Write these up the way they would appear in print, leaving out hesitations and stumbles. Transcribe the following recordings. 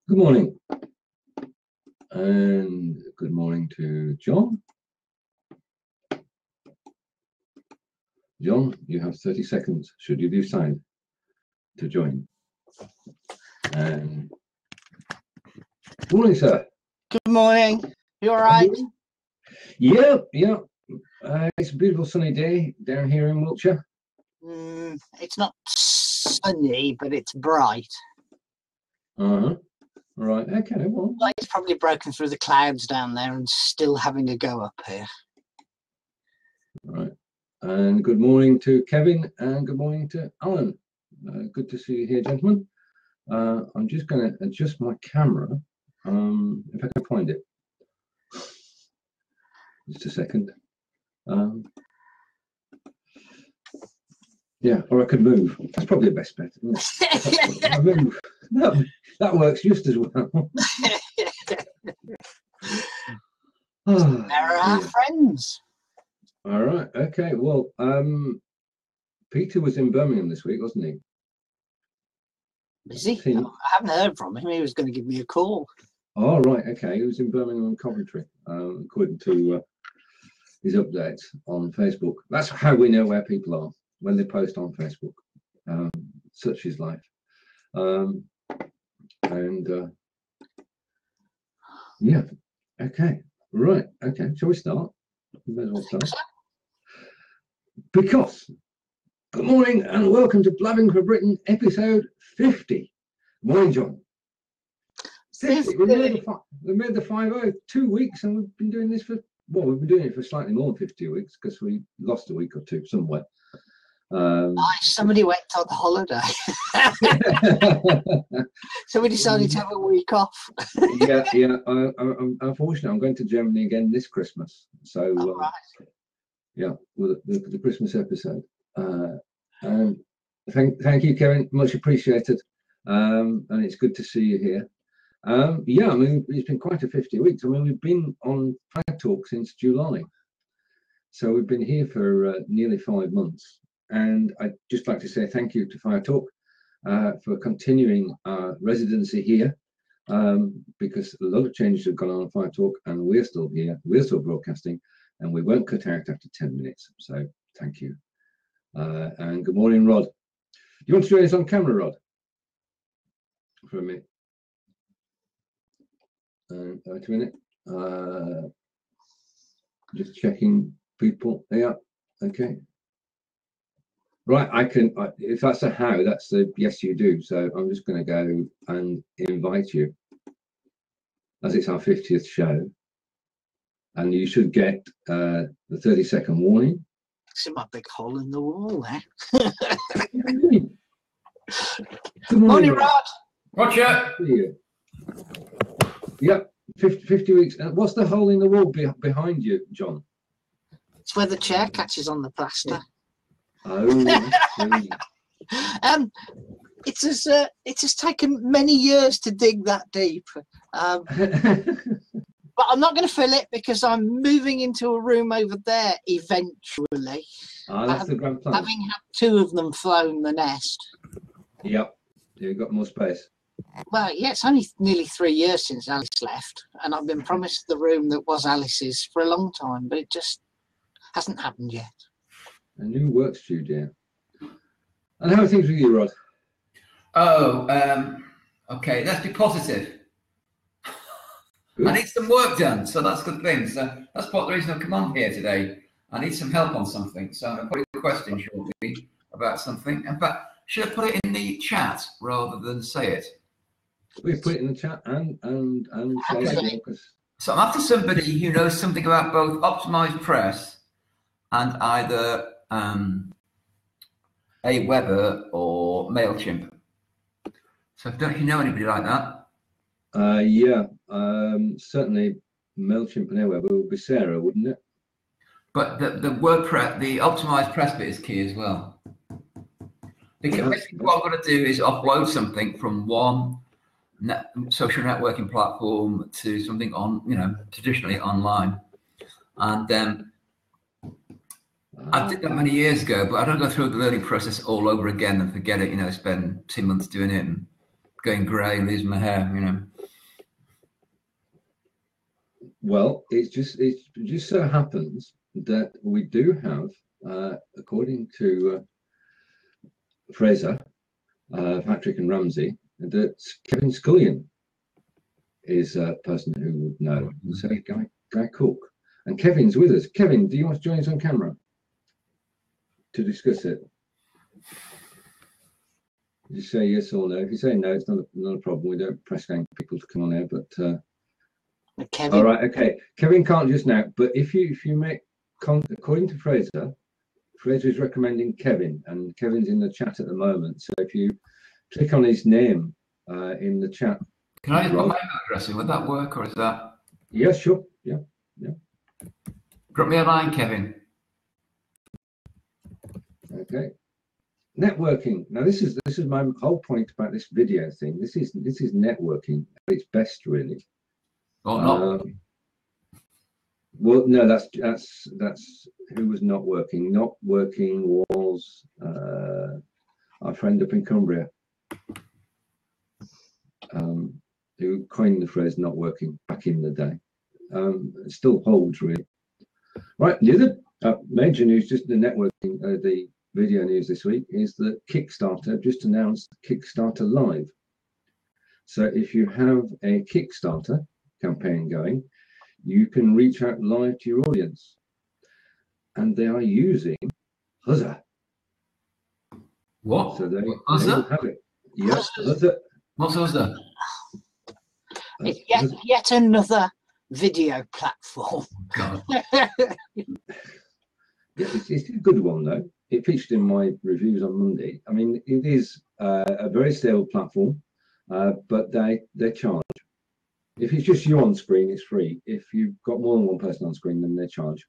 Good morning, and good morning to John. John, you have 30 seconds, should you decide to join. And good morning, sir. Good morning. You all right? Yeah. It's a beautiful sunny day down here in Wiltshire. It's not sunny, but it's bright. Right, okay, well. Light's probably broken through the clouds down there and still having to go up here. Right. And good morning to Kevin, and good morning to Alan. Good to see you here, gentlemen. I'm just going to adjust my camera, if I can find it. Just a second. Yeah, or I could move. That's probably the best bet, isn't it? I move. That works just as well. There are our friends. All right. Okay. Well, Peter was in Birmingham this week, wasn't he? Is he? I haven't heard from him. He was going to give me a call. Oh, right. Okay. He was in Birmingham and Coventry, according to his updates on Facebook. That's how we know where people are, when they post on Facebook. Such is life. Yeah. Okay. Right. Okay. Shall we start? We may as well start. Because, good morning and welcome to Blabbing for Britain, episode 50. Morning, John. 50. We made the 50, 2 weeks, and we've been doing this for, well, we've been doing it for slightly more than 50 weeks because we lost a week or two somewhere. Nice. Somebody went on holiday. So we decided to have a week off. Yeah. I'm unfortunately, I'm going to Germany again this Christmas. So, right. Yeah, with the Christmas episode. And thank you, Kevin. Much appreciated. And it's good to see you here. Yeah, I mean, it's been quite a 50 weeks. I mean, we've been on Fire Talk since July. So we've been here for nearly 5 months. And I'd just like to say thank you to Fire Talk for continuing our residency here, because a lot of changes have gone on Fire Talk, and we're still here, we're still broadcasting, and we won't cut out after 10 minutes. So thank you. And good morning, Rod. Do you want to join us on camera, Rod? For a minute. Wait a minute. Just checking people. Yeah, okay. Right, I can, if that's a how, that's a yes you do. So I'm just going to go and invite you, as it's our 50th show. And you should get the 30-second warning. See my big hole in the wall there. Good morning, Rod. Roger. Yep, 50 weeks. What's the hole in the wall behind you, John? It's where the chair catches on the plaster. Oh, it has taken many years to dig that deep. But I'm not going to fill it because I'm moving into a room over there eventually. That's the grand plan. Having had 2 of them flown the nest. Yep, you've got more space. Well, yeah, it's only nearly 3 years since Alice left, and I've been promised the room that was Alice's for a long time, but it just hasn't happened yet. A new work studio. And how are things with you, Rod? Oh, okay, let's be positive. Good. I need some work done, so that's a good thing. So that's part of the reason I've come on here today. I need some help on something, so I'm going to put a question shortly about something. In fact, should I put it in the chat rather than say it? We put it in the chat and say it. So I'm after somebody who knows something about both optimized press and either Aweber or MailChimp. So don't you know anybody like that? Yeah, certainly MailChimp and Aweber would be Sarah, wouldn't it? But the WordPress, the optimized press bit is key as well. Because basically what I'm going to do is upload something from one social networking platform to something on, traditionally online. And I did that many years ago, but I don't go through the learning process all over again and forget it, spend 2 months doing it and going grey, losing my hair, Well, it just so happens that we do have, according to Fraser, Patrick and Ramsey, that Kevin Scullion is a person who would know. So Guy Cook. And Kevin's with us. Kevin, do you want to join us on camera to discuss it? You say yes or no. If you say no, it's not a problem. We don't press gang people to come on air, but Kevin. all right, okay. Kevin can't just now, but if you make according to Fraser is recommending Kevin, and Kevin's in the chat at the moment. So if you click on his name in the chat, can I just put my email address in? Would that work, or is that? Yeah, sure. Yeah. Drop me a line, Kevin. Okay. Networking. Now this is my whole point about this video thing. This is networking at its best, really. Oh, not. Well, no, that's who was not working. Not working was our friend up in Cumbria, who coined the phrase "not working" back in the day. It still holds, really. Right. The other major news, just the networking, the video news this week, is that Kickstarter just announced Kickstarter Live. So if you have a Kickstarter campaign going, you can reach out live to your audience, and they are using Huzza. What? So they Huzza? have it. Yes, Huzza. What's Huzza? It's yet another video platform. God. Yeah, it's a good one though. It featured in my reviews on Monday. I mean, it is a very stable platform, but they charge. If it's just you on screen, it's free. If you've got more than one person on screen, then they charge,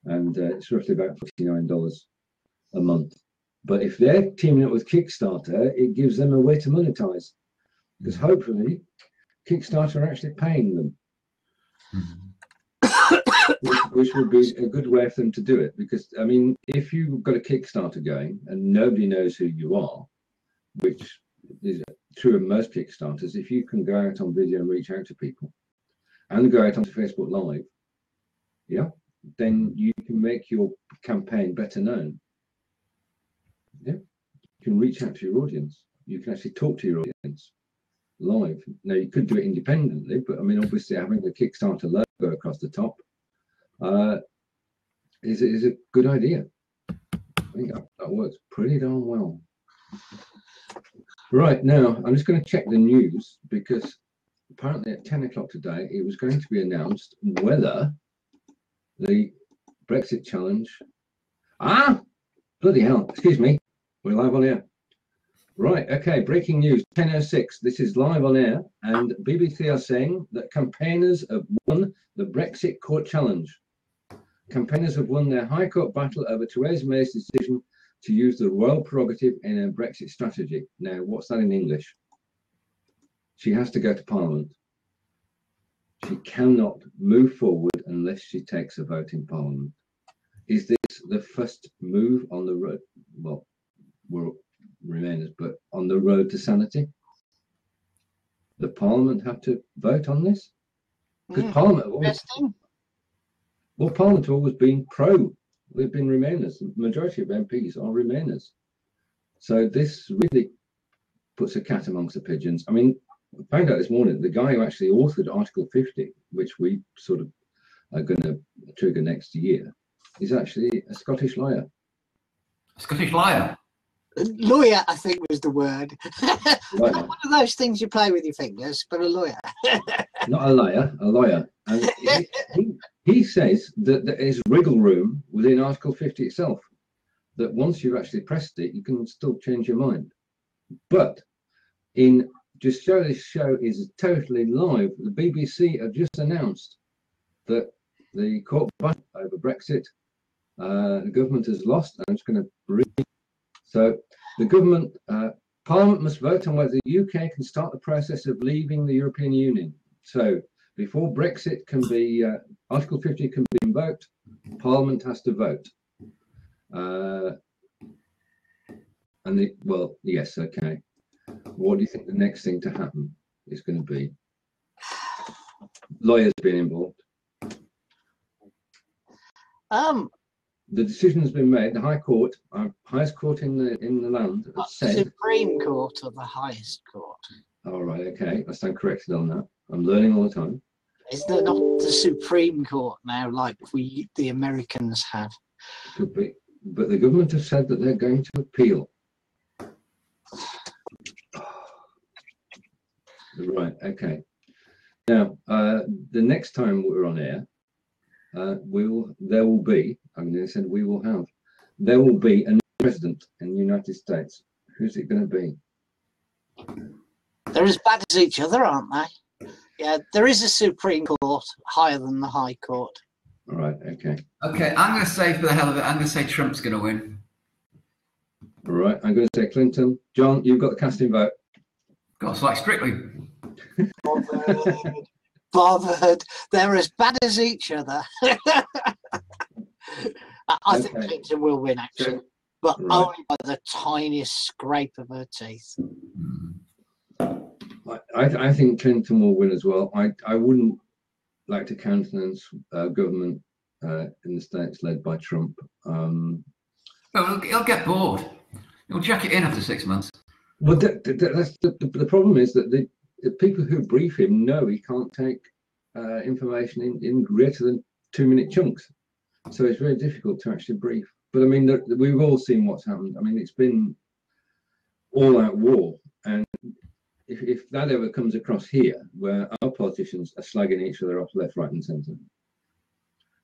and it's roughly about $49 a month. But if they're teaming up with Kickstarter, it gives them a way to monetize, because hopefully Kickstarter are actually paying them. Which would be a good way for them to do it, because I mean, if you've got a Kickstarter going and nobody knows who you are, which is true of most Kickstarters, if you can go out on video and reach out to people and go out onto Facebook Live, yeah, then you can make your campaign better known. Yeah, you can reach out to your audience. You can actually talk to your audience live. Now you could do it independently, but I mean, obviously having the Kickstarter logo across the top is a good idea. I think that works pretty darn well. Right, now I'm just going to check the news, because apparently at 10 o'clock today it was going to be announced whether the Brexit challenge. Bloody hell, excuse me, we're live on air. Right, okay, breaking news, 10:06. This is live on air, and BBC are saying that campaigners have won the Brexit court challenge. Campaigners have won their High Court battle over Theresa May's decision to use the royal prerogative in a Brexit strategy. Now, what's that in English? She has to go to Parliament. She cannot move forward unless she takes a vote in Parliament. Is this the first move on the road? Well, we're Remainers, but on the road to sanity? The Parliament have to vote on this? Because Parliament have always been pro. We've been Remainers. The majority of MPs are Remainers. So this really puts a cat amongst the pigeons. I mean, I found out this morning the guy who actually authored Article 50, which we sort of are going to trigger next year, is actually a Scottish lawyer. A Scottish liar? Lawyer, I think, was the word. One of those things you play with your fingers, but a lawyer. Not a liar, a lawyer. And he says that there is wriggle room within Article 50 itself, that once you've actually pressed it, you can still change your mind. But just show this show is totally live, the BBC have just announced that the court battle over Brexit, the government has lost. I'm just going to read. So the government, Parliament must vote on whether the UK can start the process of leaving the European Union. So before Brexit can be, Article 50 can be invoked, Parliament has to vote. Well, yes, okay. What do you think the next thing to happen is going to be? Lawyers being involved. The decision has been made. The High Court, highest court in the land, has said. Supreme Court or the highest court? All right, okay. I stand corrected on that. I'm learning all the time. Is there not the Supreme Court now, like the Americans have? Could be, but the government have said that they're going to appeal. Right, okay. Now, the next time we're on air, there will be a new president in the United States. Who's it going to be? They're as bad as each other, aren't they? Yeah, there is a Supreme Court higher than the High Court. All right, okay. Okay, I'm going to say, for the hell of it, I'm going to say Trump's going to win. All right, I'm going to say Clinton. John, you've got the casting vote. Got to select strictly. Bothered. They're as bad as each other. I think Clinton will win, actually, but only by the tiniest scrape of her teeth. I think Clinton will win as well. I wouldn't like to countenance government in the States led by Trump. Well, he'll get bored. He'll jack it in after 6 months. Well, that's the problem is that the people who brief him know he can't take information in greater than 2-minute chunks. So it's very difficult to actually brief. But I mean, we've all seen what's happened. I mean, it's been all-out war. And if that ever comes across here, where our politicians are slagging each other off left, right and centre,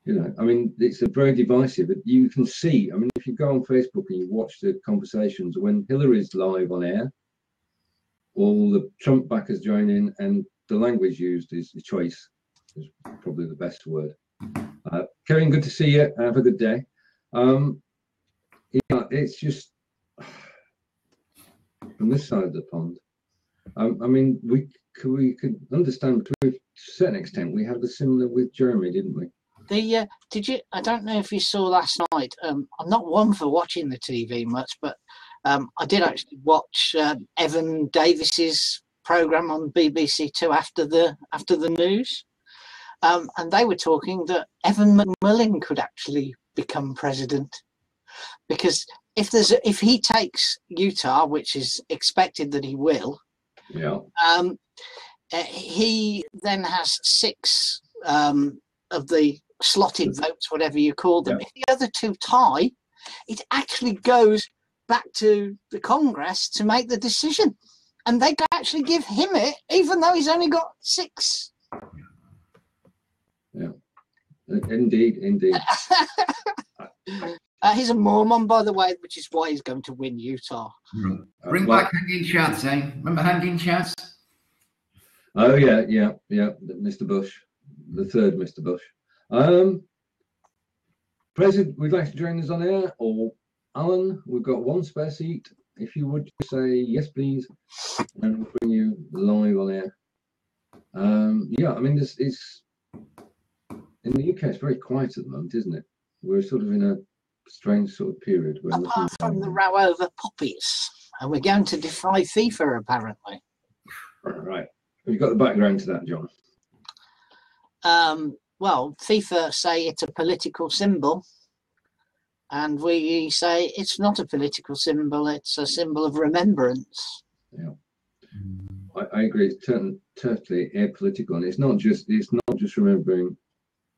you know, I mean, it's a very divisive. You can see, I mean, if you go on Facebook and you watch the conversations, when Hillary's live on air, all the Trump backers join in, and the language used is choice, is probably the best word. Kevin, good to see you. Have a good day. Yeah, it's just from this side of the pond. I mean, we could understand to a certain extent. We had the similar with Jeremy, didn't we? Did you? I don't know if you saw last night. I'm not one for watching the TV much, but I did actually watch Evan Davis's program on BBC Two after the news, and they were talking that Evan McMullin could actually become president, because if he takes Utah, which is expected that he will, yeah, he then has 6 of the slotted votes, whatever you call them. Yeah. If the other 2 tie, it actually goes back to the Congress to make the decision, and they can actually give him it, even though he's only got 6. Yeah, indeed. He's a Mormon, by the way, which is why he's going to win Utah. Bring back Hanging Chance, eh? Remember Hanging Chance? Oh yeah, Mr. Bush, the third Mr. Bush. President, would you like to join us on air? Or Alan, we've got 1 spare seat. If you would say yes, please, and we'll bring you live on air. Yeah, I mean, this is in the UK. It's very quiet at the moment, isn't it? We're sort of in a strange sort of period. Apart from the row over puppies, and we're going to defy FIFA apparently. Right. Have you got the background to that, John? Well, FIFA say it's a political symbol, and we say it's not a political symbol, it's a symbol of remembrance. Yeah, I agree. It's totally apolitical, and it's not just remembering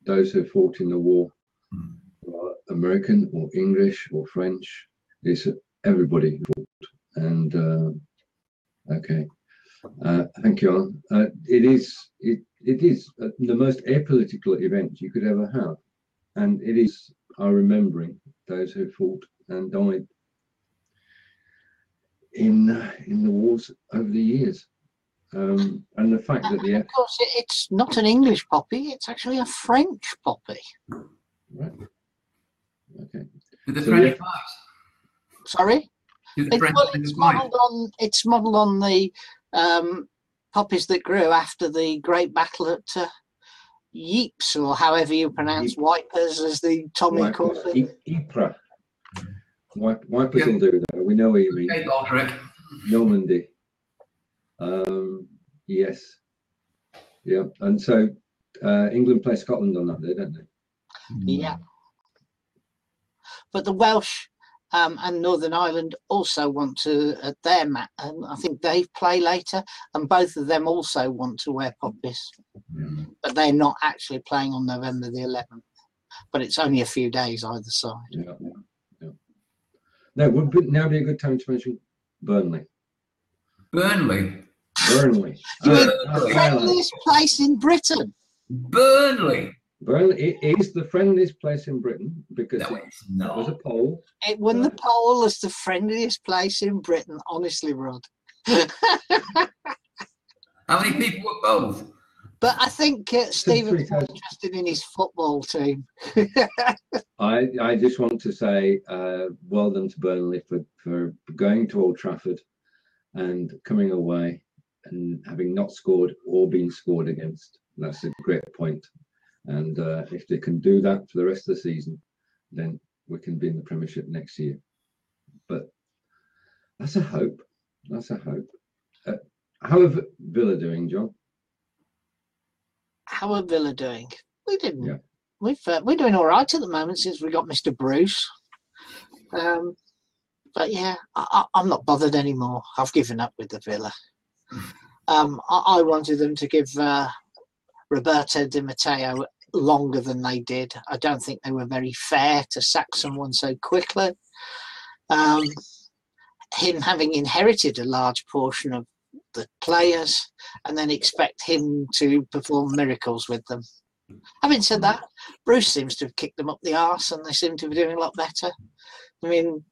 those who fought in the war, American or English or French. It's everybody who fought. And okay. Thank you, Alan. It is the most apolitical event you could ever have, and it is our remembering those who fought and died in the wars over the years, and the fact that of course it's not an English poppy; it's actually a French poppy. Right. Okay. With the French flags. Sorry. It's modelled on the poppies that grew after the Great Battle at Ypres, or however you pronounce wipers, as the Tommy calls it. Ypres. Wipers will do that. We know what you mean. Normandy. Yes. Yeah. And so England play Scotland on that day, don't they? Yeah. but the Welsh and Northern Ireland also want to at their match, and I think they play later, and both of them also want to wear poppies, but they're not actually playing on November the 11th. But it's only a few days either side. Yeah. No, would now be a good time to mention Burnley. Burnley. You mean the friendliest place in Britain? Burnley. Burnley is the friendliest place in Britain because No, it's not. it was a poll. It won the poll as the friendliest place in Britain. Honestly, Rod. How many people were both? But I think Stephen's more interested in his football team. I just want to say well done to Burnley for going to Old Trafford and coming away and having not scored or been scored against. That's a great point. And if they can do that for the rest of the season, then we can be in the Premiership next year. But that's a hope. That's a hope. How are Villa doing, John? How are Villa doing? We didn't. Yeah. We're doing all right at the moment since we got Mr. Bruce. But yeah, I'm not bothered anymore. I've given up with the Villa. I wanted them to give Roberto Di Matteo longer than they did. I don't think they were very fair to sack someone so quickly. Him having inherited a large portion of the players and then expect him to perform miracles with them. Having said that, Bruce seems to have kicked them up the arse and they seem to be doing a lot better. I mean,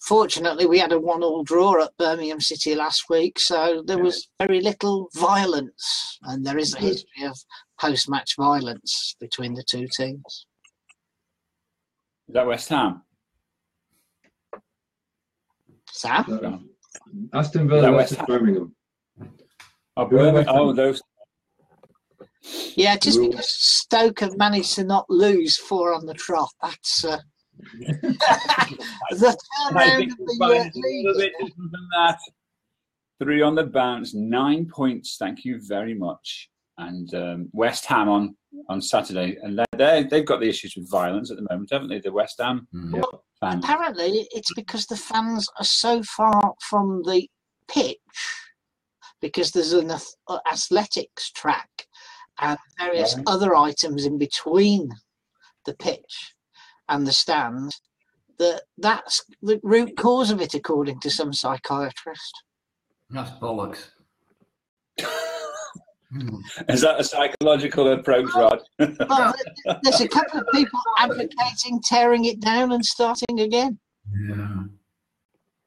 fortunately, we had a 1-1 draw at Birmingham City last week, so there was very little violence, and there is a history of post-match violence between the two teams. Is that West Ham? Sam? Aston Villa versus Birmingham. Oh, Birmingham. Oh, those. Yeah, just because Stoke have managed to not lose 4 on the trot, that's the turnaround of the league. Than that. 3 on the bounce, 9 points. Thank you very much. And West Ham on Saturday, and they've got the issues with violence at the moment, haven't they? The West Ham fans. Apparently, it's because the fans are so far from the pitch, because there's an athletics track and various other items in between the pitch and the stand, that's the root cause of it, according to some psychiatrist. That's bollocks. Is that a psychological approach, Rod? Well, there's a couple of people advocating tearing it down and starting again. Yeah.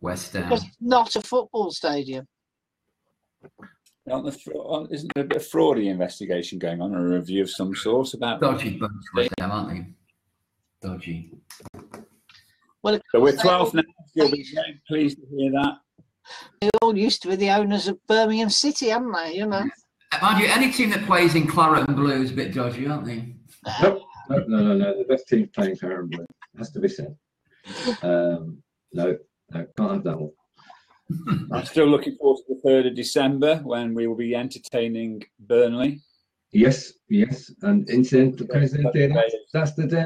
West Ham. Because it's not a football stadium. Isn't there a bit of fraudy investigation going on, or a review of some sort about Dodgy bunch, West Ham, aren't they? Dodgy. Well, so we're 12th now. You'll be very pleased to hear that. They all used to be the owners of Birmingham City, haven't they? You know. Mind you, any team that plays in claret and blue is a bit dodgy, aren't they? No. The best team playing claret and blue has to be said. No, can't have that one. I'm still looking forward to the 3rd of December when we will be entertaining Burnley. Yes, and incidentally, that's the day.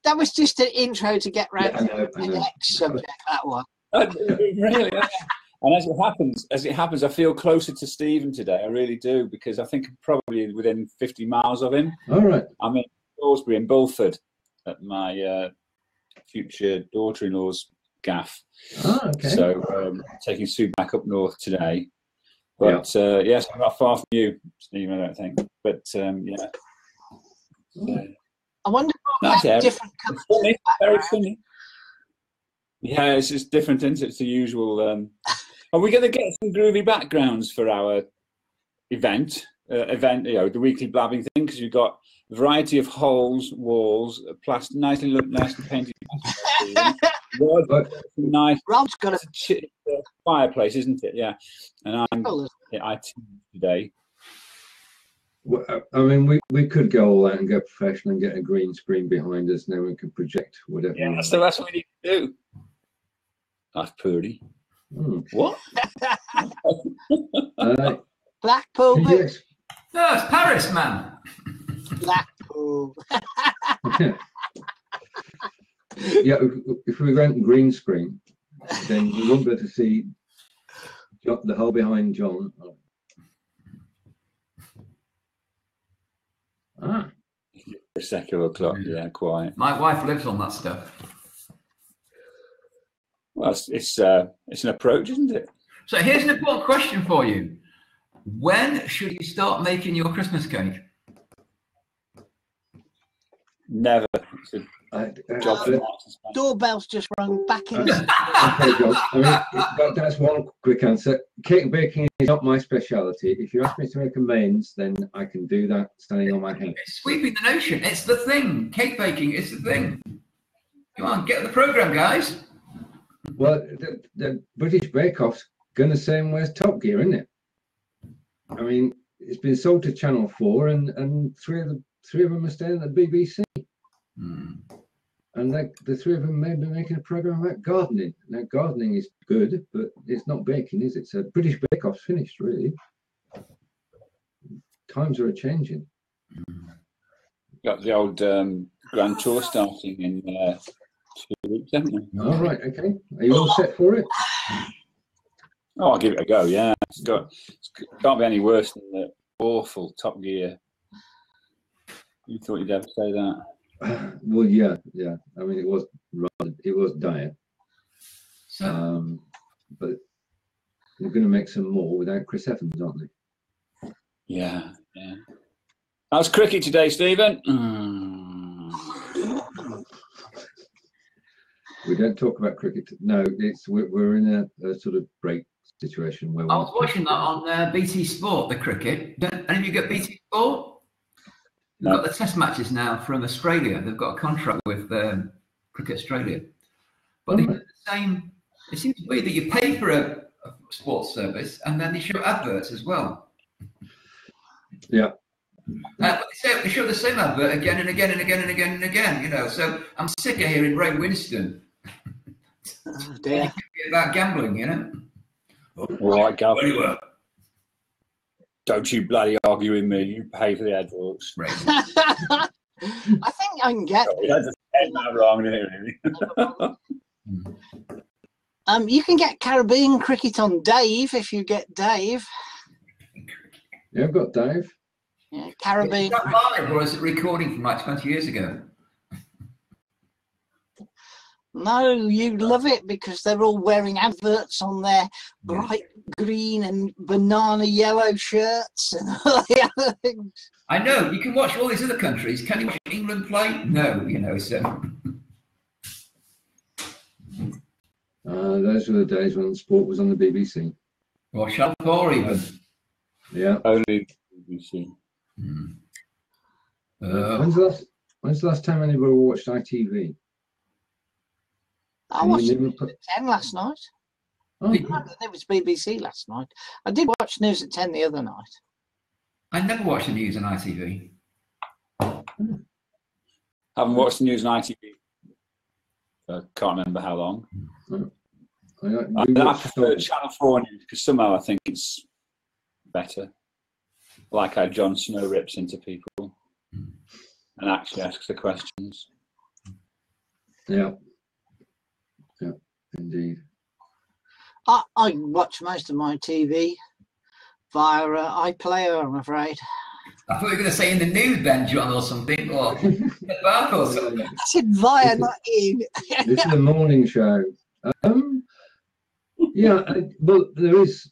that was just an intro to get round to the next subject. That one. Really. And as it happens, I feel closer to Stephen today. I really do, because I think I'm probably within 50 miles of him. All right. I'm in Salisbury in Bulford at my future daughter-in-law's gaff. Oh, okay. So taking Sue back up north today. But yes, I'm not far from you, Stephen, I don't think. But yeah. I wonder what different funny, very funny. Yeah, it's just different, isn't it? It's the usual. Are we going to get some groovy backgrounds for our event? The weekly blabbing thing, because you've got a variety of holes, walls, nicely painted. Nice. Rob's got a fireplace, isn't it? Yeah, and I today. Well, I mean, we could go all out and go professional and get a green screen behind us, and then we can project whatever. Yeah, so that's what we need to do. That's pretty. What? Blackpool. No, it's Paris, man. Blackpool. yeah, if we went green screen, then we won't be able to see the hole behind John. Ah, A secular clock, yeah, quite. My wife lives on that stuff. Well, it's an approach, isn't it? So here's an important question for you. When should you start making your Christmas cake? Never. Doorbell's just rung back in. Okay, John. I mean, that's one quick answer. Cake baking is not my speciality. If you ask me to make amends, then I can do that standing on my head. It's sweeping the nation. It's the thing. Cake baking is the thing. Come on, get the program, guys. Well, the British Bake Off's going the same way as Top Gear, isn't it? I mean, it's been sold to Channel 4, and three of them are staying at the BBC. And the three of them may be making a program about gardening. Now, gardening is good, but it's not baking, is it? So British Bake Off's finished, really. Times are changing. Got the old Grand Tour starting in 2 weeks, haven't we? All right, okay. Are you all set for it? Oh, I'll give it a go, yeah. It can't be any worse than the awful Top Gear. You thought you'd ever say that? Well, yeah. I mean, it was dire. But we're going to make some more without Chris Evans, aren't we? Yeah. How's cricket today, Stephen? We don't talk about cricket. No, we're in a sort of break situation where I was watching that on BT Sport, the cricket. Any of you get BT Sport? They've got the test matches now from Australia. They've got a contract with Cricket Australia. But they do the same. It seems weird that you pay for a sports service and then they show adverts as well. Yeah. But they show the same advert again and again and again and again and again, you know. So I'm sick of hearing Ray Winston about gambling, you know. All right, Gavin. Don't you bloody argue with me. You pay for the adverts. I think I can get. That's wrong, isn't it? You can get Caribbean cricket on Dave if you get Dave. Yeah, I've got Dave. Yeah, Caribbean. Is that live or is it recording from like 20 years ago? No, you love it because they're all wearing adverts on their bright green and banana yellow shirts and all the other things. I know, you can watch all these other countries. Can you watch England play? No, you know, so. Those were the days when sport was on the BBC. Or Channel 4 even. Yeah. Only BBC. When's the last time anybody watched ITV? I watched News at 10 last night. Oh. It was BBC last night. I did watch News at 10 the other night. I never watched the news on ITV. Haven't watched the news on ITV. I can't remember how long. I prefer Channel 4 news because somehow I think it's better. Like how Jon Snow rips into people and actually asks the questions. Yeah. Indeed. I watch most of my TV via iPlayer, I'm afraid. I thought you were going to say in the nude then, John, or something, or back or something. I said via, not in. This is a morning show. Yeah, well, there is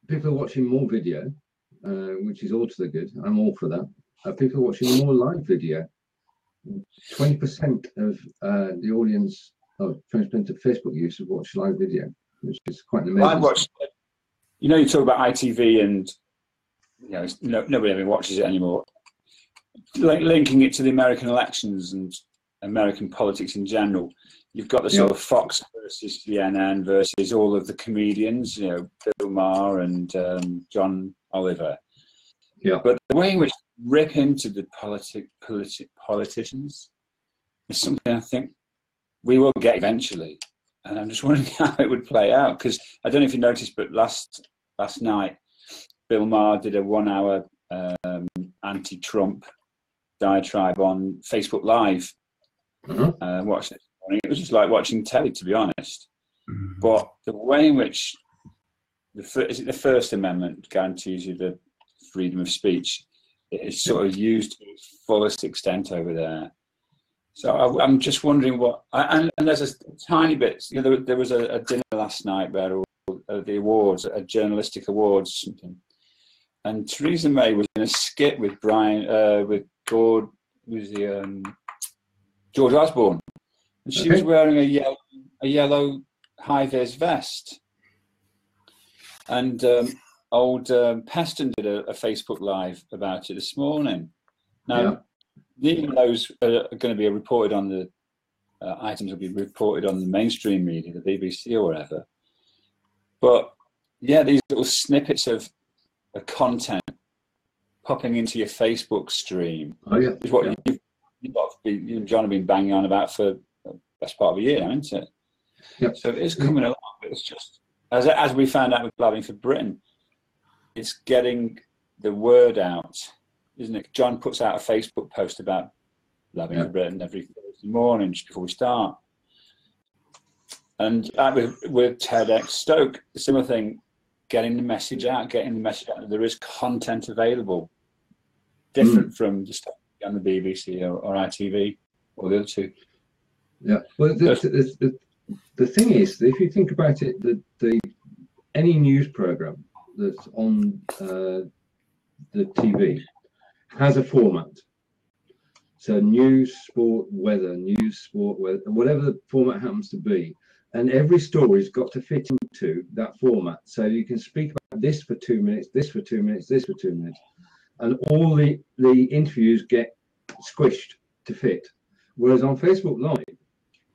people are watching more video, which is all to the good. I'm all for that. People are watching more live video. 20% of the audience, 20% of Facebook users watch live video, which is quite amazing. I watched. You know, you talk about ITV, and nobody ever watches it anymore. Linking it to the American elections and American politics in general, you've got the sort of Fox versus CNN versus all of the comedians, Bill Maher and John Oliver. Yeah. But the way in which they rip into the politicians is something I think we will get eventually. And I'm just wondering how it would play out, because I don't know if you noticed, but last night, Bill Maher did a 1 hour anti-Trump diatribe on Facebook Live. Watched it this morning. It was just like watching telly, to be honest. But the way in which the First Amendment guarantees you the freedom of speech, it is sort of used to its fullest extent over there. So I'm just wondering and there's a tiny bit. You know, there was a dinner last night where the awards, a journalistic awards, something, and Theresa May was in a skit with George Osborne, and she was wearing a yellow high-vis vest. And Peston did a Facebook Live about it this morning. Now, neither of those are going to be reported on the items will be reported on the mainstream media, the BBC or whatever. But yeah, these little snippets of content popping into your Facebook stream is what you and John have been banging on about for the best part of a year, isn't it? Yep. So it is coming along, but it's just, as we found out with Blabbing for Britain, it's getting the word out, isn't it? John puts out a Facebook post about Blabbing for Britain every Thursday morning just before we start. And with TEDx Stoke, the similar thing, getting the message out that there is content available, different from the stuff on the BBC or ITV or the other two. Yeah, well, the thing is, if you think about it, any news program that's on the TV has a format. So news, sport, weather, whatever the format happens to be. And every story's got to fit into that format. So you can speak about this for 2 minutes, this for 2 minutes, this for 2 minutes. And all the interviews get squished to fit. Whereas on Facebook Live,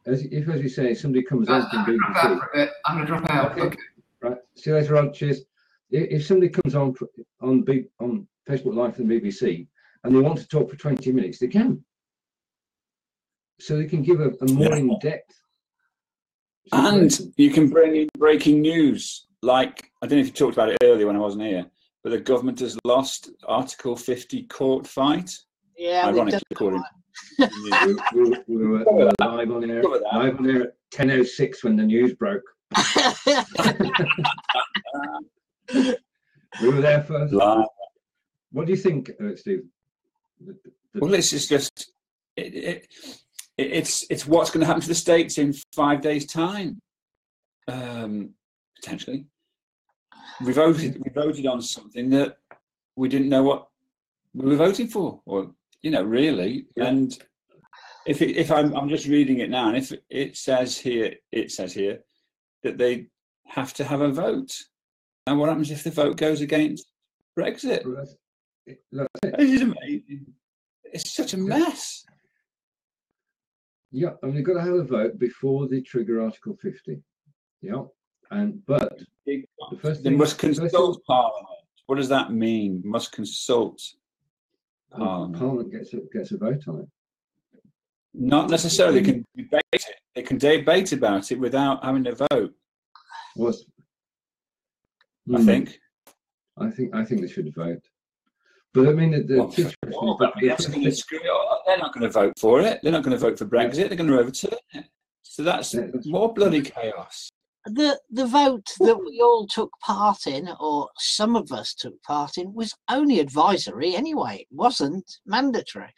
as you say, somebody comes on from BBC. I'm going to drop out. Okay. Right. See you later on. Cheers. If somebody comes on Facebook Live from the BBC and they want to talk for 20 minutes, they can. So they can give a more in-depth. And you can bring in breaking news. Like, I don't know if you talked about it earlier when I wasn't here, but the government has lost Article 50 court fight. Yeah, ironically according. we were live on air at 10:06 when the news broke. We were there first. Live. What do you think, Steve? Well, this is just it's what's going to happen to the States in 5 days' time, potentially. We voted on something that we didn't know what we were voting for, or really. Yeah. And if I'm just reading it now, and if it says here that they have to have a vote. And what happens if the vote goes against Brexit? This is amazing. It's such a mess. Yeah, and we've got to have a vote before they trigger Article 50. Yeah, but the first they must consult Parliament. What does that mean? Must consult Parliament. Parliament gets a vote on it. Not necessarily. They can debate it. They can debate about it without having a vote. I think they should vote. But I mean, the situation is they're not going to vote for it. They're not going to vote for Brexit. They're going to overturn it. So that's more bloody chaos. The vote that we all took part in, or some of us took part in, was only advisory anyway. It wasn't mandatory.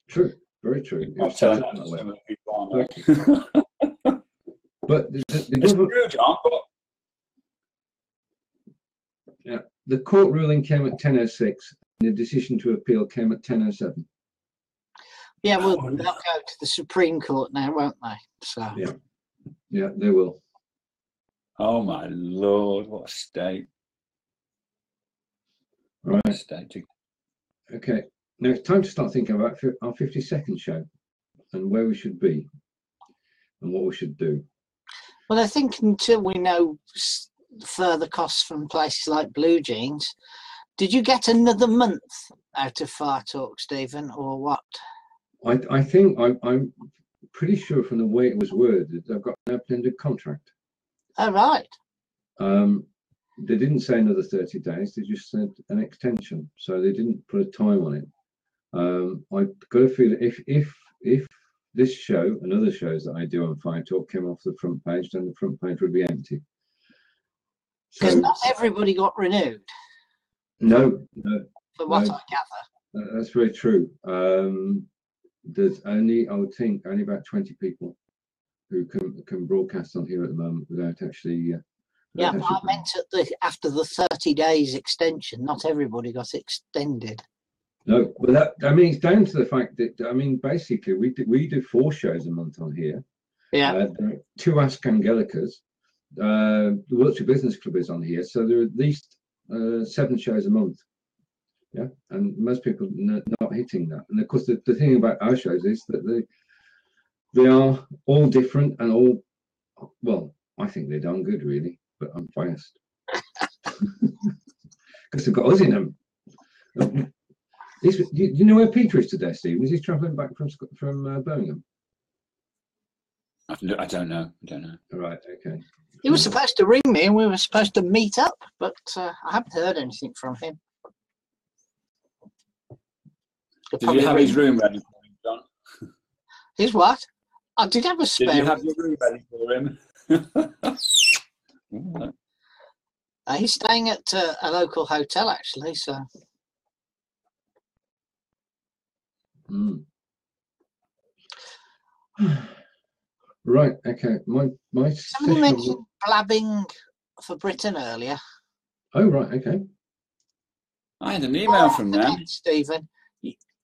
True, very true. But the government, yeah, the court ruling came at 10:06. The decision to appeal came at 10:07. Yeah, well, they'll go to the Supreme Court now, won't they? So yeah, they will. Oh my Lord, what a state! Right. What a state. Okay, now it's time to start thinking about our 52nd show and where we should be and what we should do. Well, I think until we know further costs from places like Blue Jeans, did you get another month out of Fire Talk, Stephen, or what? I think I'm pretty sure from the way it was worded, I've got an open-ended contract. Oh, right. They didn't say another 30 days. They just said an extension. So they didn't put a time on it. I've got a feeling if this show and other shows that I do on Fire Talk came off the front page, then the front page would be empty. Because So, not everybody got renewed. no, From what no. I gather. That's very true. There's only, I would think, only about 20 people who can broadcast on here at the moment without actually. Yeah, but I meant after the 30 days extension, not everybody got extended. No, but that, I mean, it's down to the fact that, I mean, basically we do 4 shows a month on here. Yeah. 2 Ask Angelicas. The Wiltshire Business Club is on here, so there are at least 7 shows a month. Yeah, and most people not hitting that. And of course, the thing about our shows is that they are all different and all, well, I think they're darn good, really, but I'm biased because they've got us in them. You know where Peter is today, Steve? Is he travelling back from Birmingham? I don't know. All right, okay. He was supposed to ring me and we were supposed to meet up, but I haven't heard anything from him. Did you have his room ready for him, John? His what? I did have a spare. Did you have your room ready for him? He's staying at a local hotel, actually, so. Right, okay. My Somebody mentioned blabbing for Britain earlier. Oh, right, okay. I had an email from them. Stephen,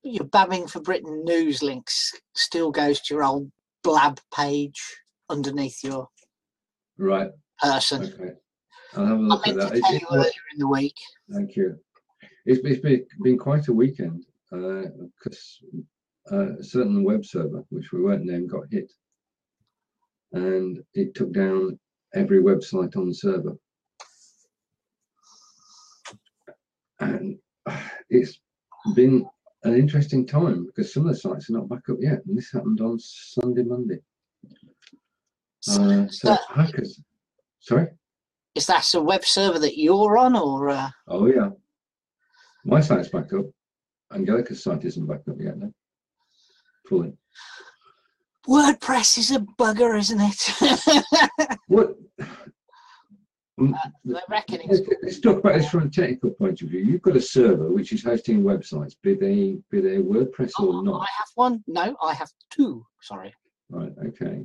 your Blabbing for Britain news links still goes to your old blab page underneath your person. Okay. I'll have a look at that. I meant to tell you earlier in the week. Thank you. It's been quite a weekend because a certain web server, which we weren't named, got hit. And it took down every website on the server. And it's been an interesting time because some of the sites are not back up yet. And this happened on Sunday, Monday. So hackers. Sorry? Is that a web server that you're on or? Oh, yeah. My site's back up. Angelica's site isn't back up yet, no. Fully. WordPress is a bugger, isn't it? What? I reckon let's talk about this from a technical point of view. You've got a server which is hosting websites, be they WordPress or not. I have one. No, I have 2. Sorry. Right. Okay.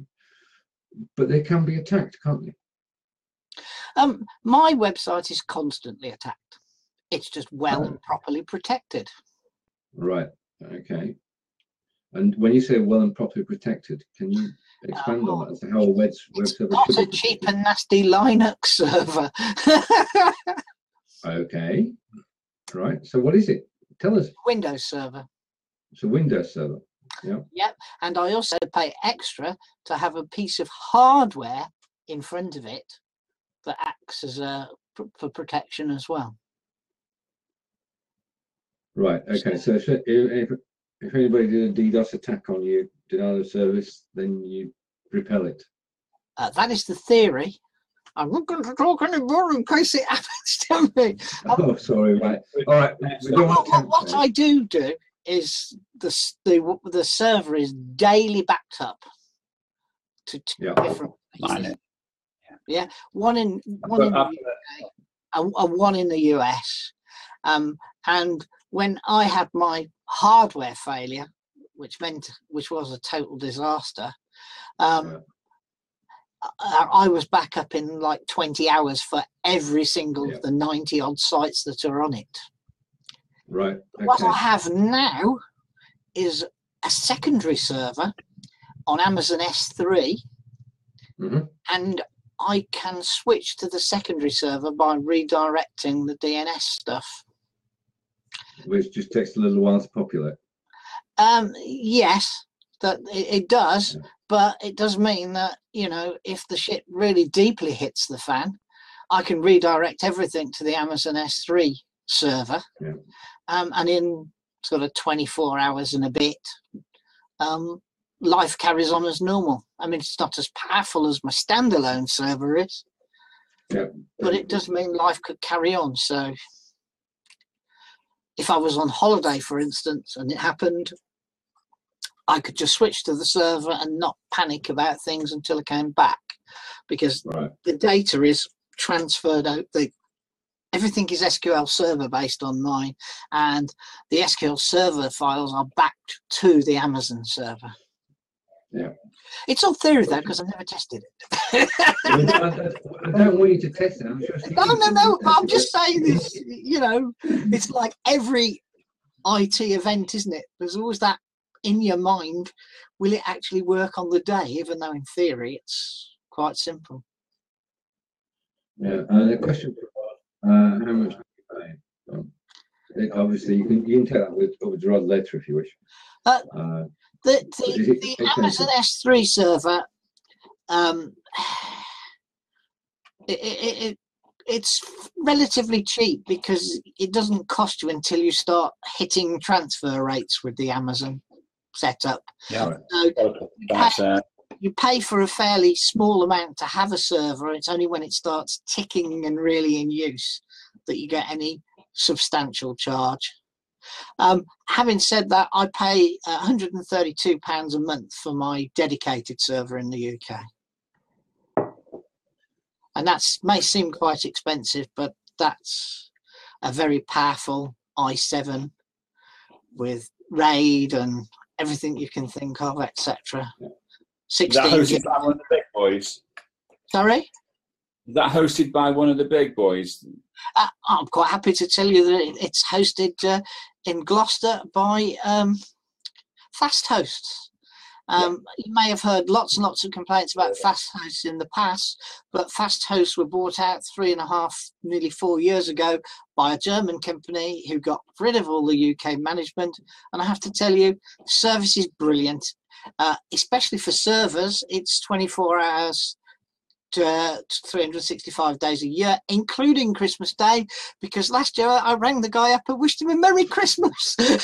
But they can be attacked, can't they? My website is constantly attacked. It's just well and properly protected. Right. Okay. And when you say well and properly protected, can you expand on that as to how a web server not should a be cheap and nasty Linux server. Okay. Right. So what is it? Tell us. Windows server. It's a Windows server. Yeah. Yep. And I also pay extra to have a piece of hardware in front of it that acts as for protection as well. Right. Okay. So if anybody did a DDoS attack on you, denial of service, then you repel it. That is the theory. I'm not going to talk anymore in case it happens to me. Oh, sorry. Right. All right. What I do is the server is daily backed up to 2 different places. Yeah, one in the UK and one in the US. And when I had my hardware failure, which was a total disaster, I was back up in like 20 hours for every single of the 90 odd sites that are on it. Right. Okay. What I have now is a secondary server on Amazon S3, and I can switch to the secondary server by redirecting the DNS stuff. Which just takes a little while to populate. Yes, that it does, but it does mean that, you know, if the shit really deeply hits the fan, I can redirect everything to the Amazon S3 server. Yeah. And in sort of 24 hours and a bit, life carries on as normal. I mean, it's not as powerful as my standalone server is, but it does mean life could carry on. So if I was on holiday, for instance, and it happened, I could just switch to the server and not panic about things until I came back, because the data is transferred out. Everything is SQL Server based on mine, and the SQL Server files are backed to the Amazon server. Yeah. It's all theory though, because I've never tested it. I don't want you to test it. I'm just No. I'm just saying this. You know, it's like every IT event, isn't it? There's always that in your mind. Will it actually work on the day? Even though in theory it's quite simple. Yeah. The question for how much do you pay? Obviously, you can take that with Rod later if you wish. The Amazon S3 server, it's relatively cheap because it doesn't cost you until you start hitting transfer rates with the Amazon setup. Yeah. So you pay for a fairly small amount to have a server. It's only when it starts ticking and really in use that you get any substantial charge. Having said that, I pay £132 a month for my dedicated server in the UK. And that may seem quite expensive, but that's a very powerful i7 with RAID and everything you can think of, etc. 16 Is that hosted by one of the big boys? Sorry? Is that hosted by one of the big boys? I'm quite happy to tell you that it's hosted in Gloucester by Fast Hosts. You may have heard lots and lots of complaints about Fast Hosts in the past, but Fast Hosts were bought out 3.5, nearly 4 years ago by a German company who got rid of all the UK management. And I have to tell you, the service is brilliant, especially for servers. It's 24 hours to 365 days a year, including Christmas Day, because last year I rang the guy up and wished him a Merry Christmas. Good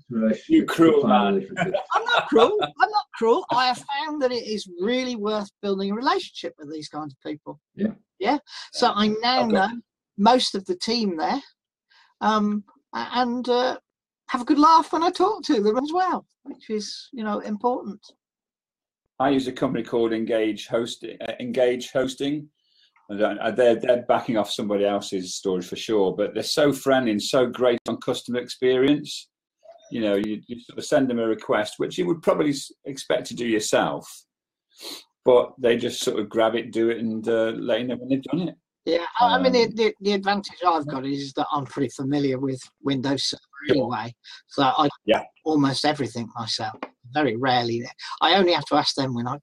relationship. You cruel man. I'm not cruel. I'm not cruel. I have found that it is really worth building a relationship with these kinds of people. Yeah. So I now know most of the team there, and have a good laugh when I talk to them as well, which is, you know, important. I use a company called Engage Hosting. They're backing off somebody else's storage for sure, but they're so friendly and so great on customer experience. You know, you sort of send them a request, which you would probably expect to do yourself, but they just sort of grab it, do it, and let you know when they've done it. Yeah, I mean, the advantage I've got is that I'm pretty familiar with Windows Server anyway, so I do almost everything myself. Very rarely. I only have to ask them when I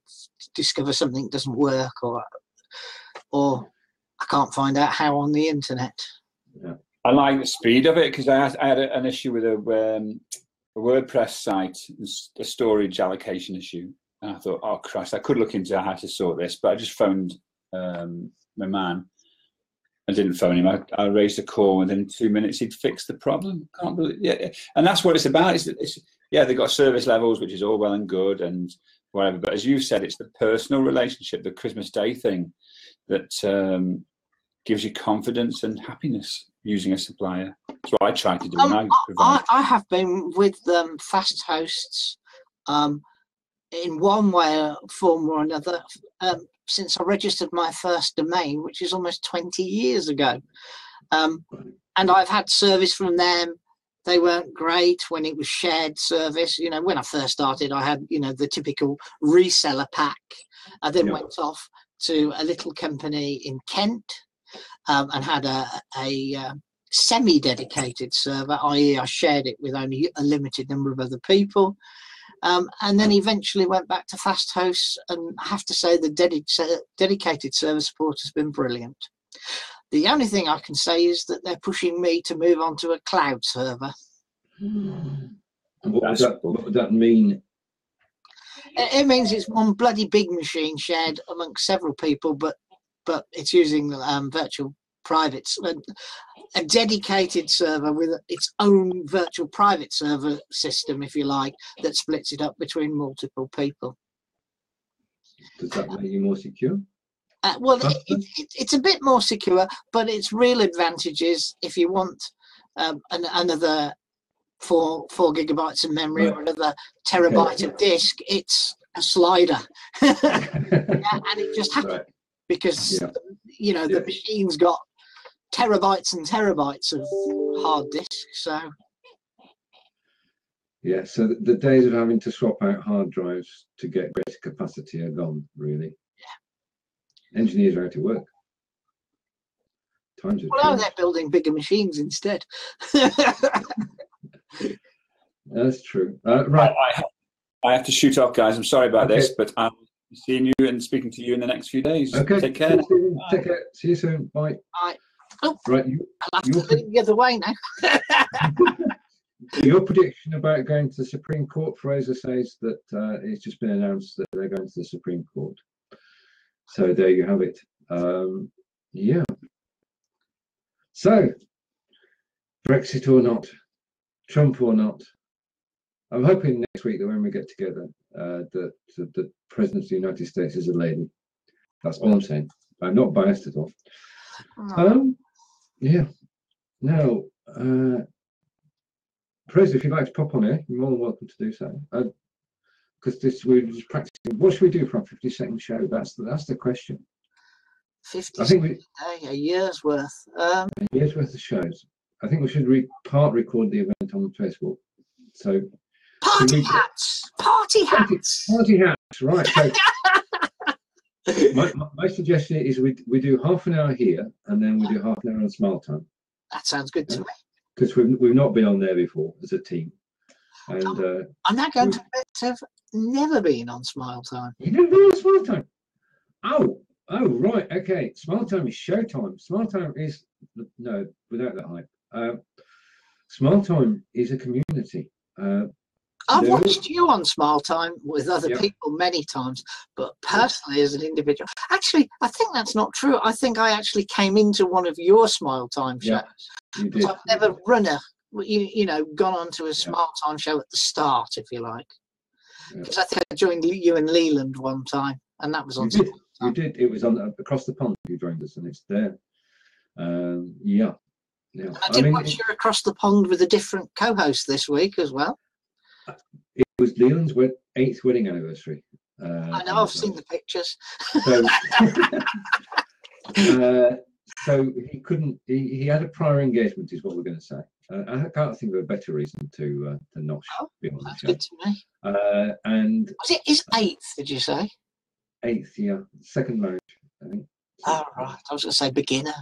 discover something doesn't work or I can't find out how on the internet. Yeah. I like the speed of it because I had an issue with a WordPress site, a storage allocation issue. And I thought, oh, Christ, I could look into how to sort this, but I just phoned my man. I didn't phone him. I raised a call, and within 2 minutes he'd fixed the problem. Can't believe, and that's what it's about. It's they've got service levels, which is all well and good and whatever. But as you said, it's the personal relationship, the Christmas Day thing, that gives you confidence and happiness using a supplier. That's what I try to do. I have been with Fast Hosts in one way, form or another, since I registered my first domain, which is almost 20 years ago. And I've had service from them. They weren't great when it was shared service. You know, when I first started, I had, you know, the typical reseller pack. I then went off to a little company in Kent and had a semi-dedicated server, i.e. I shared it with only a limited number of other people. And then eventually went back to Fast Hosts, and I have to say the dedicated server support has been brilliant. The only thing I can say is that they're pushing me to move on to a cloud server. And what would that mean? It means it's one bloody big machine shared amongst several people, but it's using virtual privates. A dedicated server with its own virtual private server system, if you like, that splits it up between multiple people. Does that make you more secure? Well, it's a bit more secure, but its real advantage is if you want another 4 gigabytes of memory Right. or another terabyte Okay. of disk. It's a slider. Yeah, and it just happened Right. because Yeah. you know the machine's got terabytes and terabytes of hard disk. So Yeah, so the days of having to swap out hard drives to get greater capacity are gone, really. Yeah. Engineers are out of work. Times have well, now changed. they're building bigger machines instead. That's true. Right. I have to shoot off, guys. I'm sorry about Okay. this, but I'm seeing you and speaking to you in the next few days. Okay. Take care. Take care. See you soon. Bye. Bye. Oh, Right. I'll have to leave the other way now. Your prediction about going to the Supreme Court, Fraser says that it's just been announced that they're going to the Supreme Court. So there you have it. Yeah. So, Brexit or not, Trump or not, I'm hoping next week that when we get together, that the President of the United States is a lady. That's all I'm saying. I'm not biased at all. Yeah. Now, Fraser, if you'd like to pop on here, you're more than welcome to do so. Because we're just practicing. What should we do for a 50-second show? That's the question. 50 I think a year's worth. A year's worth of shows. I think we should record the event on Facebook. So party hats. Party hats. Party hats. Right. So my suggestion is we do half an hour here and then we do half an hour on Smile Time. That sounds good to me. Because we've not been on there before as a team. And I'm not going to bet I've never been on Smile Time. You never been on Smile Time? Oh, right. Okay. Smile Time is showtime. Smile Time is no, without that hype. Smile Time is a community. I've watched you on Smile Time with other people many times, but personally as an individual, actually, I think that's not true. I think I actually came into one of your Smile Time shows. You did. I've never run gone on to a Smile Time show at the start, if you like. Because I think I joined you in Leland one time, and that was on. You did. It was on across the pond. You joined us, and it's there. Yeah. I did watch you across the pond with a different co-host this week as well. It was Leland's 8th wedding anniversary. I know. I've seen the pictures. So he couldn't. He had a prior engagement, is what we're going to say. I can't think of a better reason to not be on the show. That's good to me. And was it his 8th? Did you say? 8th, yeah, second marriage, I think. Oh right, I was going to say beginner.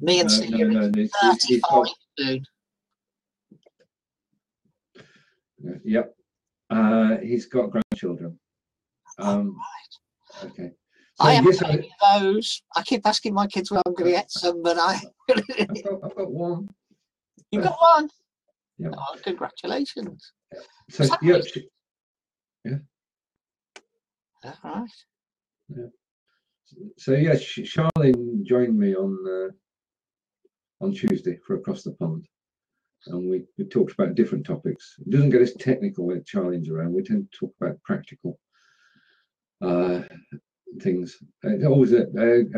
Me and Steve no, 35 soon. Yep. He's got grandchildren. Right. Okay. So I haven't got any of those. I keep asking my kids when I'm going to get some, but I've got one. You've got one? Yeah. Oh, congratulations. So yeah. All right. Yeah. So yeah, Charlene joined me on Tuesday for Across the Pond, and we talked about different topics. It doesn't get as technical when Charlene's around. We tend to talk about practical things. It's always a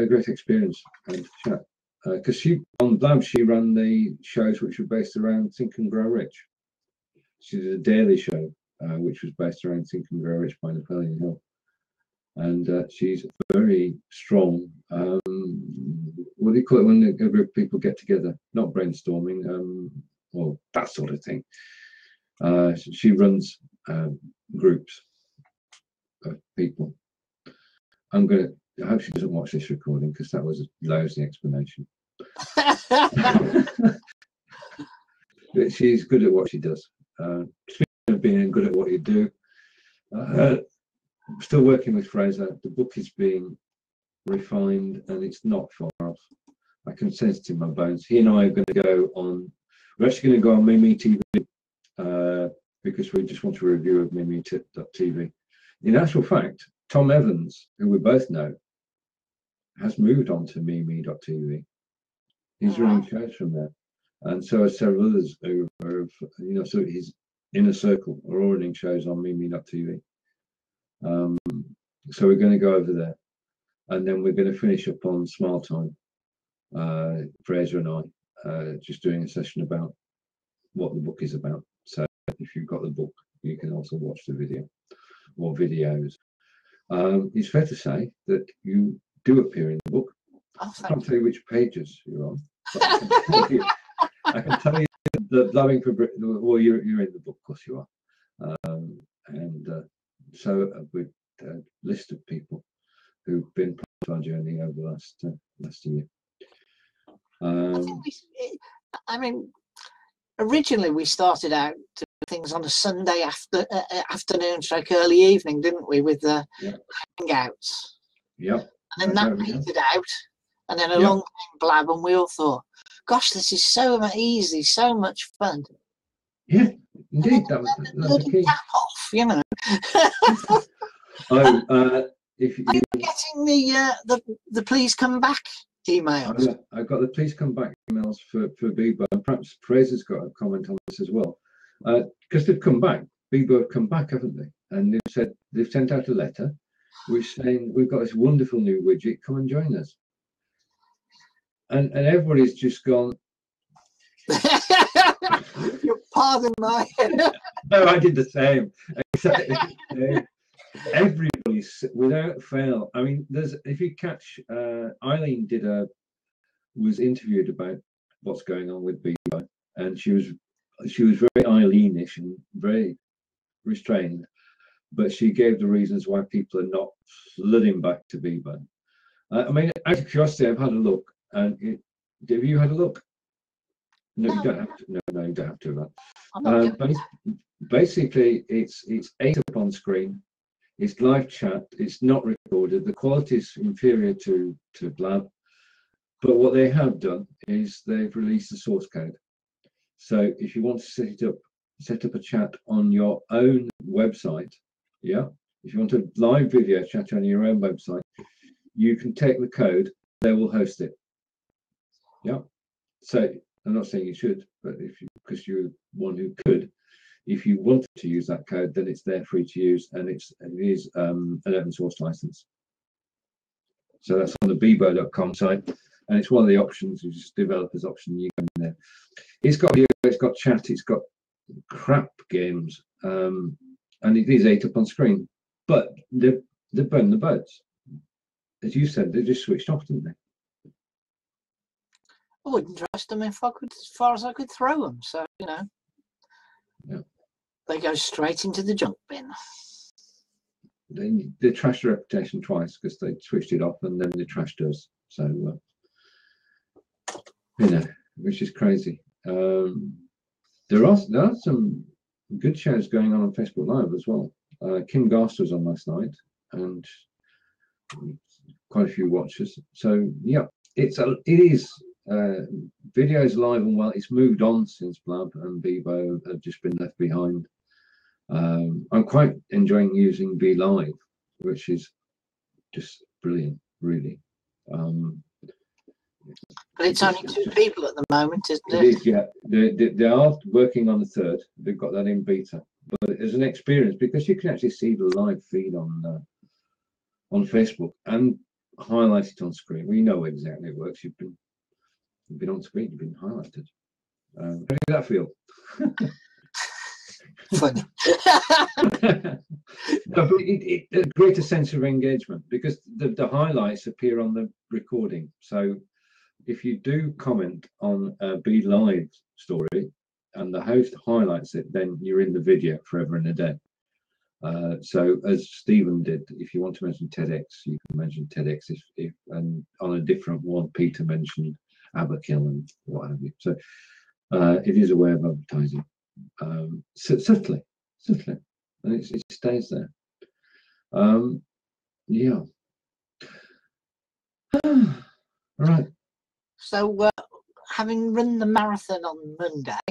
great experience and chat. Because on Blab she ran the shows which were based around Think and Grow Rich. She did a daily show which was based around Think and Grow Rich by Napoleon Hill, and she's very strong. What do you call it when a group of people get together? Not brainstorming, or that sort of thing. She runs groups of people. I hope she doesn't watch this recording because that was a lousy explanation. But she's good at what she does. Speaking of being good at what you do, still working with Fraser. The book is being refined and it's not far off. I can sense it in my bones. He and I are going to go on. We're actually going to go on Mimi TV because we just want a review of Mimi.tv. In actual fact, Tom Evans, who we both know, has moved on to Mimi.tv. He's running shows from there, and so are several others who are, so his inner circle are all running shows on Mimi.tv. So we're going to go over there, and then we're going to finish up on Smile Time. Fraser and I just doing a session about what the book is about. if you've got the book, you can also watch the video or videos. It's fair to say that you do appear in the book. Oh, I can't tell you which pages you're on, but I can tell you that Blabbing for Britain. Well, you're in the book, of course you are, and so with a list of people who've been part of our journey over the last year. I mean, originally we started out to do things on a Sunday afternoon, stroke early evening, didn't we, with the hangouts? Yep. And then that petered out, and then along came Blab, and we all thought, "Gosh, this is so easy, so much fun." Yeah, indeed, that was the key. Tap off, you know. If Are you getting the please come back emails? I've got the please come back emails for Bebo, and perhaps Fraser's got a comment on this as well, because they've come back. Bebo have come back, haven't they? And they've sent out a letter, which saying we've got this wonderful new widget. Come and join us. And everybody's just gone. Pardon my. No, I did the same. Exactly the same. Everybody's without fail. I mean, if you catch Eileen was interviewed about what's going on with Bebo, and she was very Eileenish and very restrained, but she gave the reasons why people are not flooding back to Bebo. I mean, out of curiosity, I've had a look, and have you had a look? No, you don't have to. No, you don't have to. Basically, it's 8 up on screen. It's live chat. It's not recorded. The quality is inferior to Blab, but what they have done is they've released the source code. So if you want to set up a chat on your own website, if you want a live video chat on your own website, you can take the code. They will host it. So I'm not saying you should, but because you're one who could, if you wanted to use that code, then it's there free to use, and it is an open source license. So that's on the bebo.com site, and it's one of the options, which is developers option. You go in there. It's got video, it's got chat, it's got crap games, and it is 8 up on screen. But they burned the boats, as you said. They just switched off, didn't they? I wouldn't trust them as far as I could throw them. So, you know, they go straight into the junk bin. They trashed their reputation twice because they switched it off, and then they trashed us. So, you know, which is crazy. There are some good shows going on Facebook Live as well. Kim Garst was on last night, and quite a few watchers. So yeah, it is. Video is live and well. It's moved on since Blab and Bebo have just been left behind. I'm quite enjoying using Be Live, which is just brilliant, really. But it's only 2 people at the moment, isn't it? It is, yeah. They are working on the 3rd. They've got that in beta. But as an experience, because you can actually see the live feed on Facebook and highlight it on screen. We know exactly it works. You've been on screen, you've been highlighted. How did that feel? Funny. No, but it a greater sense of engagement, because the highlights appear on the recording. So if you do comment on a Be Live story and the host highlights it, then you're in the video forever and a day. So as Stephen did, if you want to mention TEDx, you can mention TEDx. If and on a different one, Peter mentioned Aberkill and what have you. So it is a way of advertising, subtly, and it stays there. Yeah. Right. So, having run the marathon on Monday,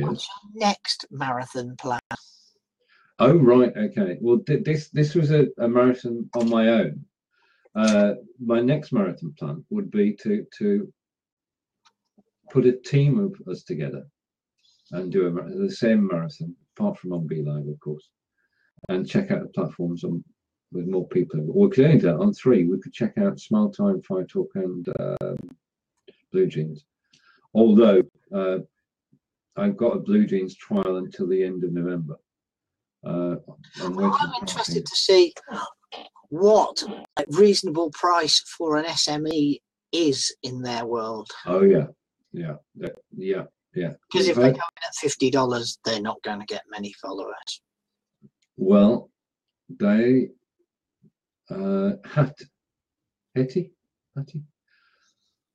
what's your next marathon plan? Oh right, okay. Well, this was a marathon on my own. My next marathon plan would be to put a team of us together and do the same marathon, apart from on Be Live, of course, and check out the platforms with more people. Or we could only do that on 3. We could check out Smile Time, Fire Talk, and Blue Jeans. Although I've got a Blue Jeans trial until the end of November. I'm interested to see what a reasonable price for an SME is in their world. Oh yeah. Because if they come in at $50, they're not going to get many followers. Well, they Hetty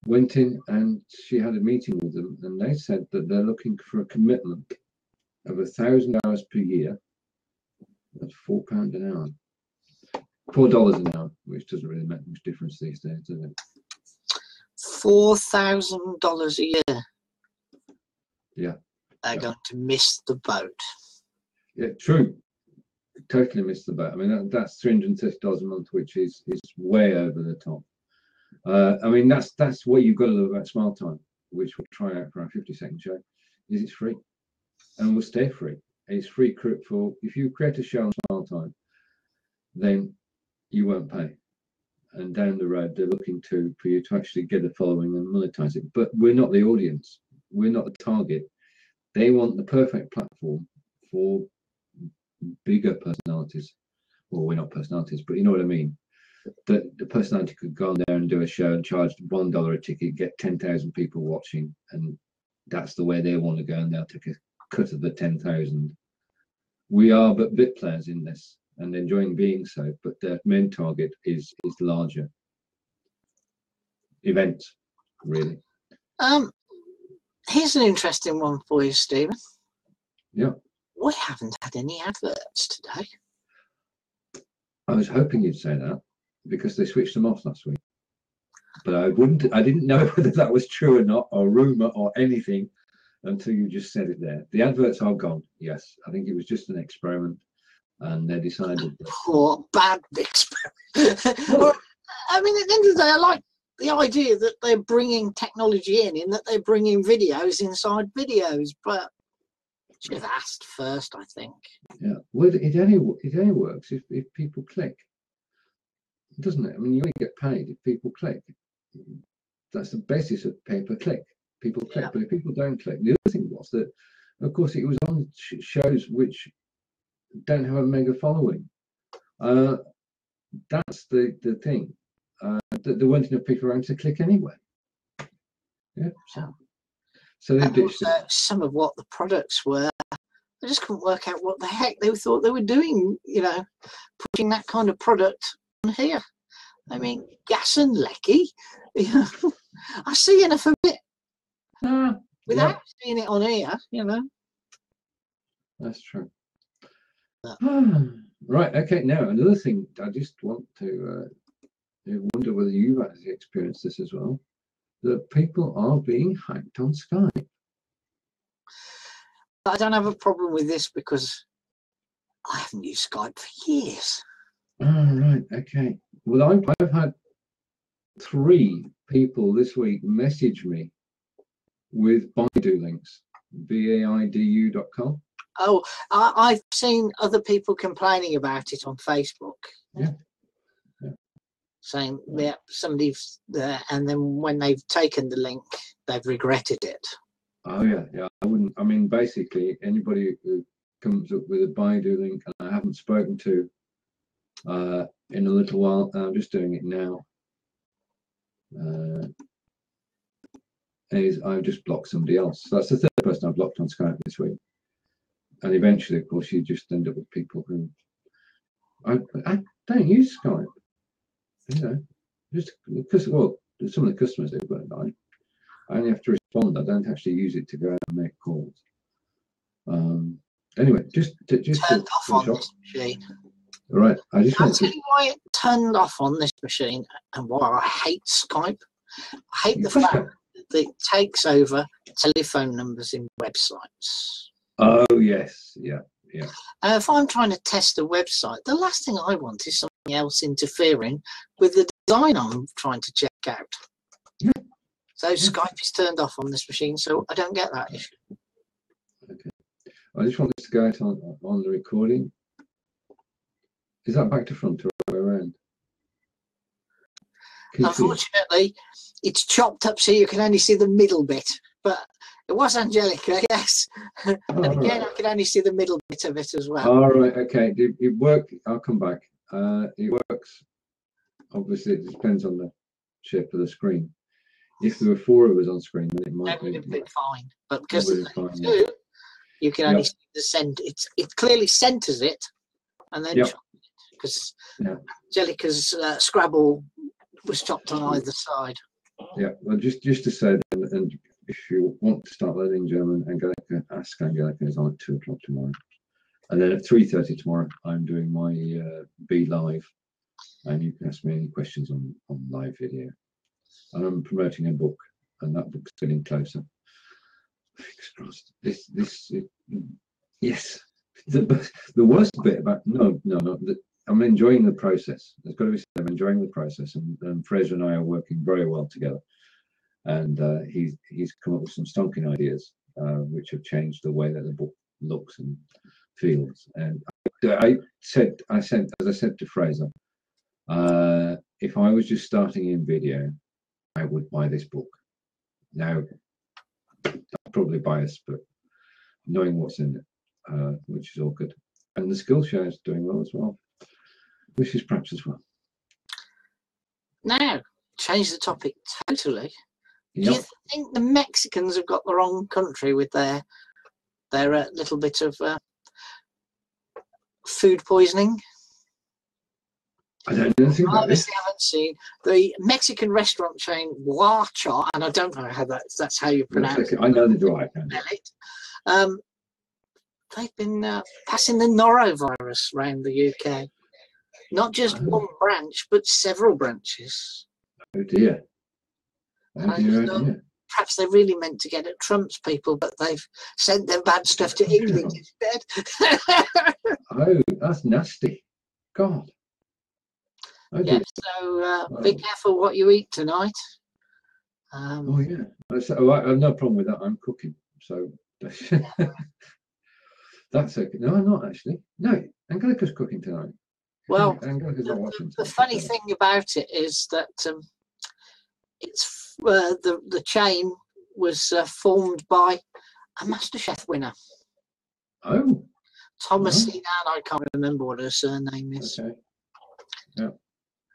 went in and she had a meeting with them, and they said that they're looking for a commitment of 1,000 hours per year. That's £4 an hour, $4 an hour, which doesn't really make much difference these days, does it? $4,000 a year. Yeah, they're going to miss the boat. Yeah, true. Totally missed the boat. I mean, that's $330 a month, which is way over the top. I mean, that's what you've got to love about Smile Time, which we'll try out for our 50-second show. Is it's free, and will stay free. It's free for if you create a show on Smile Time, then you won't pay. And down the road, they're looking for you to actually get a following and monetize it. But we're not the audience. We're not the target. They want the perfect platform for bigger personalities. Well, we're not personalities, but you know what I mean. The personality could go on there and do a show and charge $1 a ticket, get 10,000 people watching, and that's the way they want to go, and they'll take a cut of the 10,000. We are but bit players in this, and enjoying being so, but their main target is larger events, really. Here's an interesting one for you, Stephen. Yeah. We haven't had any adverts today. I was hoping you'd say that, because they switched them off last week. But I didn't know whether that was true or not, or rumor or anything, until you just said it there. The adverts are gone. Yes, I think it was just an experiment, and they decided that... Poor bad experiment. Well, I mean, at the end of the day, I like the idea that they're bringing technology in that they're bringing videos inside videos, but should have asked first, I think. Yeah, well, it only works if people click, doesn't it? I mean, you only get paid if people click. That's the basis of pay-per-click. People click, yeah. But if people don't click, the other thing was that, of course, it was on shows which don't have a mega following. That's the thing. That there weren't enough people around to click anyway. Yeah. So they ditched it. Some of what the products were, they just couldn't work out what the heck they thought they were doing, you know, putting that kind of product on here. I mean, gas and lecky, you know, I see enough of it without seeing it on here, you know. That's true. Right, okay, now another thing I just want to wonder whether you've actually experienced this as well, that people are being hacked on Skype. I don't have a problem with this because I haven't used Skype for years. Oh, right, okay. Well, I've had 3 people this week message me with Baidu links, baidu.com. Oh, I've seen other people complaining about it on Facebook. Yeah. Saying, yeah, somebody's there, and then when they've taken the link, they've regretted it. Oh, yeah. I mean, basically, anybody who comes up with a Baidu link and I haven't spoken to in a little while, I'm just doing it now, is I've just blocked somebody else. So that's the 3rd person I've blocked on Skype this week. And eventually, of course, you just end up with people who I don't use Skype. You know, just because, well, some of the customers do, but I only have to respond. I don't actually use it to go out and make calls. Anyway, just turned off on this machine. All right, I just want to tell you why it turned off on this machine and why I hate Skype. I hate the fact that it takes over telephone numbers in websites. Oh yes, yeah. If I'm trying to test a website, the last thing I want is something else interfering with the design I'm trying to check out. Yeah. So Skype is turned off on this machine, so I don't get that issue. Okay. I just want this to go out on the recording. Is that back to front or around? Unfortunately, it's chopped up so you can only see the middle bit, but It was Angelica, yes. Oh, And again, I could only see the middle bit of it as well. All right, okay. It worked. I'll come back. It works. Obviously, it depends on the shape of the screen. If there were 4 of us on screen, then it might That would have been fine. But It because would there's have been only fine, 2, you can only see the center. It clearly centers it, and then because Angelica's Scrabble was chopped on either side. Yeah, well, just to say, and if you want to start learning German, Angelica, Ask Angelica is on at 2 o'clock tomorrow, and then at 3:30 tomorrow, I'm doing my Be Live, and you can ask me any questions on live video. And I'm promoting a book, and that book's getting closer. Fingers crossed. Yes. The worst bit about I'm enjoying the process. There's got to be said, I'm enjoying the process, and Fraser and I are working very well together. And he's come up with some stonking ideas, which have changed the way that the book looks and feels. And I said, as I said to Fraser, if I was just starting in video, I would buy this book. Now, I'm probably biased, but knowing what's in it, which is all good. And the Skillshare is doing well as well, which is perhaps as well. Now, change the topic totally. Yep. Do you think the Mexicans have got the wrong country with their little bit of food poisoning? I don't know anything I about this. obviously haven't seen the Mexican restaurant chain Guacha, and I don't know how that's how you pronounce it. I know the drive. They've been passing the norovirus around the UK. Not just one branch, but several branches. Oh dear. Oh dear, oh dear. Perhaps they really meant to get at Trump's people, but they've sent their bad stuff to England instead. Oh, that's nasty. God. Oh, yeah, so be careful what you eat tonight. Oh yeah. So, I have no problem with that. I'm cooking, so that's okay. No, I'm not actually. No, Angelica's cooking tonight. Well, Angelica's not watching. The funny thing about it is that it's the chain was formed by a MasterChef winner. Oh. Thomasine, I can't remember what her surname is. Okay. Yeah.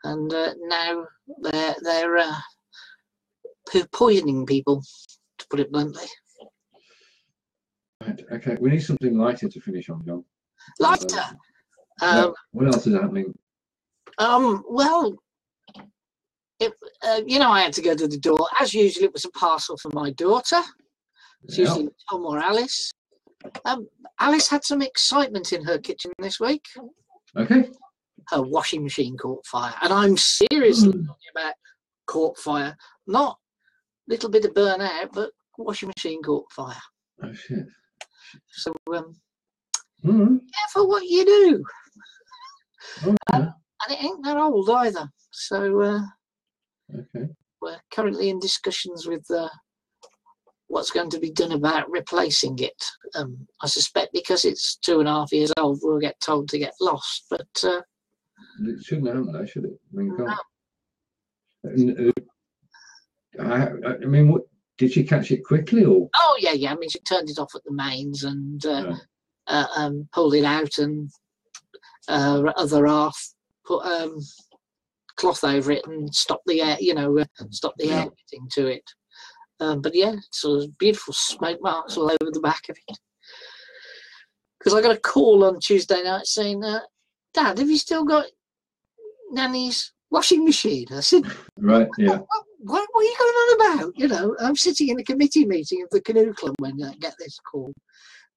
And now they're poisoning people, to put it bluntly. Right. Okay. We need something lighter to finish on, John. Lighter. What else is happening? Well, I had to go to the door. As usual, it was a parcel for my daughter. It's usually Tom or Alice. Alice had some excitement in her kitchen this week. Okay. Her washing machine caught fire. And I'm seriously talking about caught fire. Not a little bit of burnout, but washing machine caught fire. Oh, shit. So, careful what you do. And it ain't that old either. So, we're currently in discussions with what's going to be done about replacing it. I suspect because it's 2.5 years old, we'll get told to get lost. But it shouldn't happen, though, should it? I mean, what did she catch it quickly, or? Oh yeah. I mean, she turned it off at the mains and pulled it out, and other half put cloth over it and stopped the air. Stopped the air getting to it. But yeah, so there's beautiful smoke marks all over the back of it. Because I got a call on Tuesday night saying, "Dad, have you still got Nanny's washing machine?" I said, "Right, yeah." What are you going on about? I'm sitting in a committee meeting of the Canoe Club when I get this call.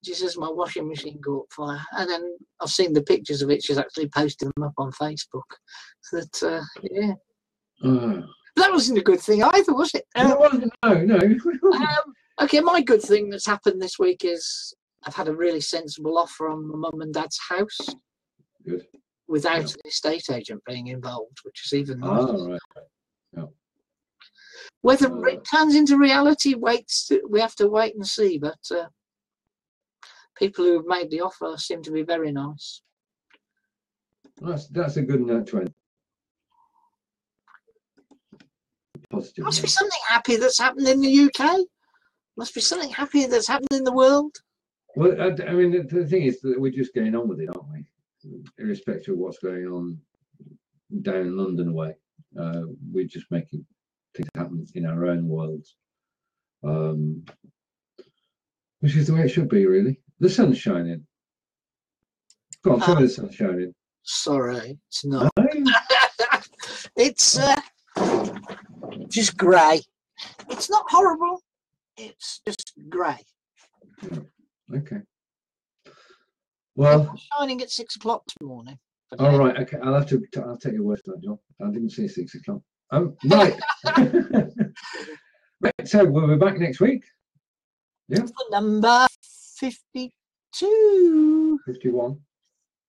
She says my washing machine caught fire, and then I've seen the pictures of it. She's actually posted them up on Facebook. So that that wasn't a good thing either, was it? No. Okay, my good thing that's happened this week is I've had a really sensible offer on my mum and dad's house. Good. Without an estate agent being involved, which is even nicer. Oh, right. Yeah. Whether it turns into reality, we have to wait and see. But people who have made the offer seem to be very nice. That's a good note to end. Positive. Must be something happy that's happened in the UK. Must be something happy that's happened in the world. Well, I mean, the thing is that we're just getting on with it, aren't we? Irrespective of what's going on down in London way, we're just making things happen in our own worlds, which is the way it should be, really. The sun's shining. Go on, tell me the sun's shining. Sorry, it's not. No? It's just grey. It's not horrible. It's just grey. Okay. Well, it was shining at 6 o'clock this morning. All right. Okay. I'll take your word for that, John. I didn't say 6 o'clock. Right. Right. So we'll be back next week. Yeah. For number 52. 51.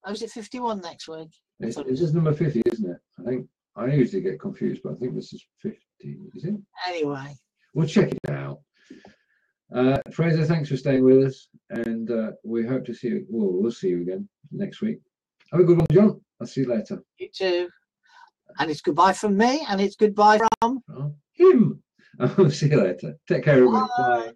Oh, is it 51 next week? This is number 50, isn't it? I think I usually get confused, but I think this is 50. Is it? Anyway, we'll check it out. Fraser, thanks for staying with us, and we hope to see you. Well, we'll see you again next week. Have a good one, John. I'll see you later. You too. And it's goodbye from me, and it's goodbye from him. I'll see you later. Take care, everybody. Bye.